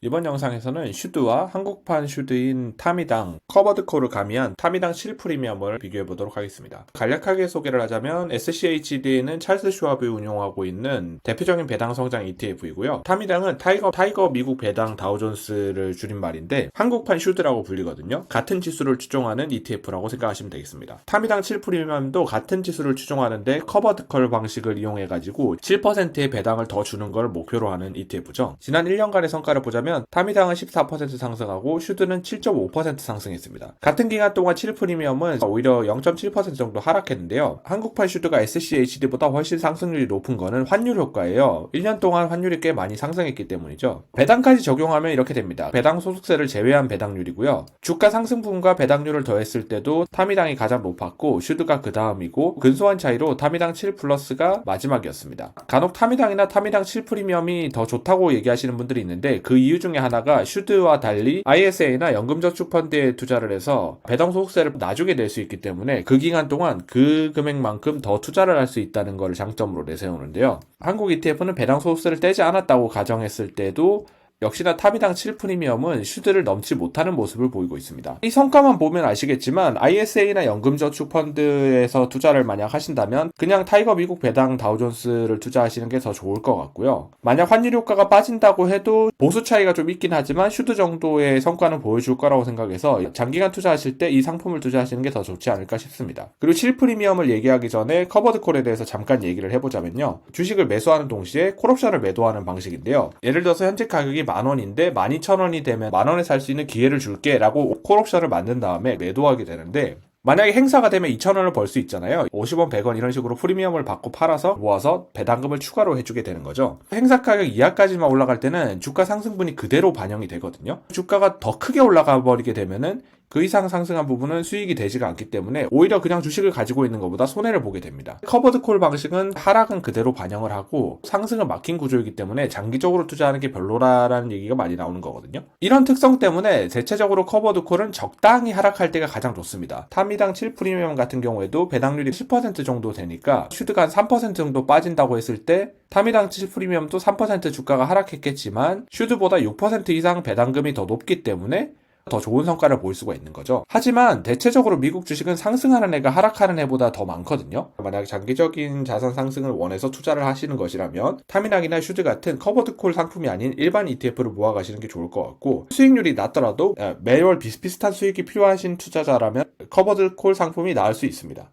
이번 영상에서는 슈드와 한국판 슈드인 타미당 커버드콜을 가미한 타미당 7 프리미엄을 비교해 보도록 하겠습니다. 간략하게 소개를 하자면 SCHD는 찰스 슈왑이 운용하고 있는 대표적인 배당 성장 ETF이고요. 타미당은 타이거 미국 배당 다우존스를 줄임말인데 한국판 슈드라고 불리거든요. 같은 지수를 추종하는 ETF라고 생각하시면 되겠습니다. 타미당 7 프리미엄도 같은 지수를 추종하는데 커버드콜 방식을 이용해 가지고 7%의 배당을 더 주는 걸 목표로 하는 ETF죠. 지난 1년간의 성과를 보자면 타미당은 14% 상승하고 슈드는 7.5% 상승했습니다. 같은 기간 동안 7 프리미엄은 오히려 0.7% 정도 하락했는데요. 한국판 슈드가 SCHD보다 훨씬 상승률이 높은 거는 환율 효과예요. 1년 동안 환율이 꽤 많이 상승했기 때문이죠. 배당까지 적용하면 이렇게 됩니다. 배당 소득세를 제외한 배당률이고요. 주가 상승분과 배당률을 더했을 때도 타미당이 가장 높았고 슈드가 그 다음이고 근소한 차이로 타미당 7 플러스가 마지막이었습니다. 간혹 타미당이나 타미당 7 프리미엄이 더 좋다고 얘기하시는 분들이 있는데 그 이유 중에 하나가 슈드와 달리 ISA나 연금저축펀드에 투자를 해서 배당 소득세를 나중에 낼 수 있기 때문에 그 기간 동안 그 금액만큼 더 투자를 할 수 있다는 걸 장점으로 내세우는데요. 한국 ETF는 배당 소득세를 떼지 않았다고 가정했을 때도 역시나 타미당 7 프리미엄은 슈드를 넘지 못하는 모습을 보이고 있습니다. 이 성과만 보면 아시겠지만 ISA나 연금저축펀드에서 투자를 만약 하신다면 그냥 타이거 미국 배당 다우존스를 투자하시는 게 더 좋을 것 같고요. 만약 환율 효과가 빠진다고 해도 보수 차이가 좀 있긴 하지만 슈드 정도의 성과는 보여줄 거라고 생각해서 장기간 투자하실 때 이 상품을 투자하시는 게 더 좋지 않을까 싶습니다. 그리고 7 프리미엄을 얘기하기 전에 커버드콜에 대해서 잠깐 얘기를 해보자면요. 주식을 매수하는 동시에 콜옵션을 매도하는 방식인데요. 예를 들어서 현재 가격이 10,000원인데 12,000원이 되면 10,000원에 살 수 있는 기회를 줄게 라고 콜옵션을 만든 다음에 매도하게 되는데 만약에 행사가 되면 2,000원을 벌 수 있잖아요. 50원, 100원 이런 식으로 프리미엄을 받고 팔아서 모아서 배당금을 추가로 해주게 되는 거죠. 행사 가격 이하까지만 올라갈 때는 주가 상승분이 그대로 반영이 되거든요. 주가가 더 크게 올라가 버리게 되면은 그 이상 상승한 부분은 수익이 되지가 않기 때문에 오히려 그냥 주식을 가지고 있는 것보다 손해를 보게 됩니다. 커버드콜 방식은 하락은 그대로 반영을 하고 상승은 막힌 구조이기 때문에 장기적으로 투자하는 게 별로라는 얘기가 많이 나오는 거거든요. 이런 특성 때문에 대체적으로 커버드콜은 적당히 하락할 때가 가장 좋습니다. 타미당 7 프리미엄 같은 경우에도 배당률이 10% 정도 되니까 슈드가 한 3% 정도 빠진다고 했을 때 타미당 7 프리미엄도 3% 주가가 하락했겠지만 슈드보다 6% 이상 배당금이 더 높기 때문에 더 좋은 성과를 보일 수가 있는 거죠. 하지만 대체적으로 미국 주식은 상승하는 애가 하락하는 애보다 더 많거든요. 만약 장기적인 자산 상승을 원해서 투자를 하시는 것이라면 타미당이나 슈드 같은 커버드콜 상품이 아닌 일반 ETF를 모아가시는 게 좋을 것 같고 수익률이 낮더라도 매월 비슷비슷한 수익이 필요하신 투자자라면 커버드콜 상품이 나을 수 있습니다.